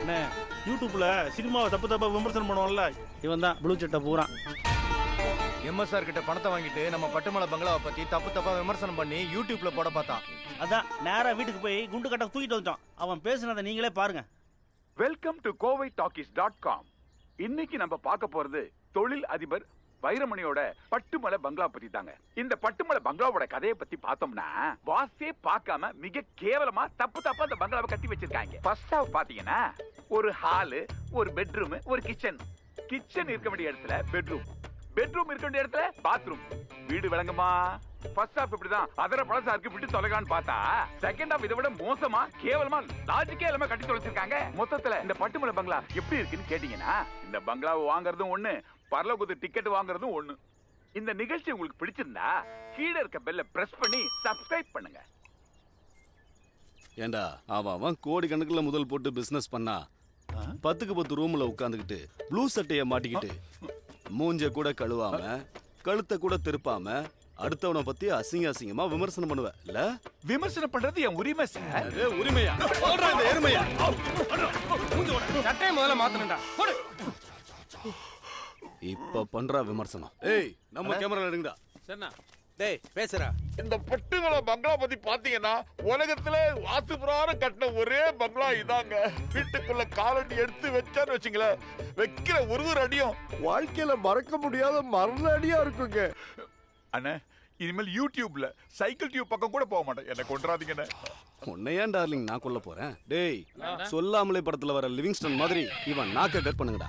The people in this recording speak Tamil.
அண்ணே யூடியூப்ல சினிமாவை தப்பு தப்பா விமர்சனம் பண்ணுவோம்ல, இவன் தான் ப்ளூ சட்டை பூரா. எம்எஸ்ஆர் கிட்ட பணத்தை வாங்கிட்டு நம்ம பட்டுமலை பங்களாவை பத்தி தப்பு தப்பா விமர்சனம் பண்ணி யூடியூப்ல போட பார்த்தான். அதான் நேரா வீட்டுக்கு போய் குண்டு கட்ட தூக்கிட்டு வந்துட்டான். அவன் பேசுனதை நீங்களே பாருங்க. வெல்கம் டு கோவைtalkies.com. இன்னைக்கு நம்ம பார்க்க போறது தொழில் அதிபர் வைரமணியோட பட்டுமலை பங்களா பத்தி தாங்க. இந்த பட்டுமலை பங்களாவோட கதையை பத்தி பார்த்தோம்னா வாசே பார்க்காம மிக கேவலமா தப்பு தப்பா அந்த பங்களாவை கட்டி வச்சிருக்காங்க. ஃபர்ஸ்ட் ஹாஃப் பாத்தீங்கன்னா ஒரு ஹாலு, ஒரு பெட்ரூம், ஒரு கிச்சன். கிச்சன் இருக்க வேண்டிய இடத்துல பெட்ரூம், பெட்ரூம் இருக்க வேண்டிய இடத்துல பாத்ரூம். வீடு விளங்குமா? ஃபர்ஸ்ட் ஹாஃப் இப்படிதான் அதர பழசா இருக்கு விட்டு தொலைகான்னு பார்த்தா செகண்ட் ஹாஃப் இதை விட மோசமா கேவலமா லாஜிக்கே எல்லாமே கட்டி தொலைச்சிருக்காங்க. மொத்தத்துல இந்த பட்டுமலை பங்களா எப்படி இருக்குன்னு கேட்டீங்கன்னா, இந்த பங்களாவை வாங்குறதும் ஒண்ணு, பரலோகத்து டிக்கெட் வாங்குறதும் ஒண்ணு. இந்த நிகழ்ச்சி உங்களுக்கு பிடிச்சிருந்தா கீழே இருக்க பெல்ல பிரஸ் பண்ணி சப்ஸ்கிரைப் பண்ணுங்க. ஏண்டா அவன் கோடி கணக்குல முதல் போட்டு பிசினஸ் பண்ணா 10க்கு 10 ரூம்ல உட்காந்துக்கிட்டு ப்ளூ சட்டைய மாட்டிக்கிட்டு மூஞ்ச கூட கழுவாம கழுத்தை கூட திருப்பாம அடுத்தவனை பத்தி அசிங்கமா விமர்சனம் பண்ணுவ இல்ல? விமர்சனம் பண்றது என் உரிமை சார். உரிமையா? இந்த எருமையா? சட்டையை முதல்ல மாத்தணும்டா. இப்ப பண்ற விமர்சனம். ஏய் நம்ம கேமரா எடுங்கடா. சரிண்ணா. டேய் பேசுறா. இந்த பட்டுமலை பங்களா பத்தி பாத்தீங்கன்னா உலகத்துல வாஸ்து பிரகாரம் கட்டின ஒரே பங்களா இதாங்க. வீட்டுக்குள்ள காலடி எடுத்து வச்சான்னு வச்சுங்களேன், வைக்கிற ஒரு அடியும் வாழ்க்கையில மறக்க முடியாத மரண அடியா இருக்குங்க. அண்ணா இனிமேல் யூடியூப்ல சைக்கிள் டியூப் பக்கம் கூட போக மாட்டேன், என்ன கொண்டாதீங்கண்ணே. உன்னை ஏன் டார்லிங் நான் கொல்ல போறேன்? டேய் சொல்லாமலே படத்துல வர லிவிங்ஸ்டன் மாதிரி இவன் நாக்க கட் பண்ணுங்கடா.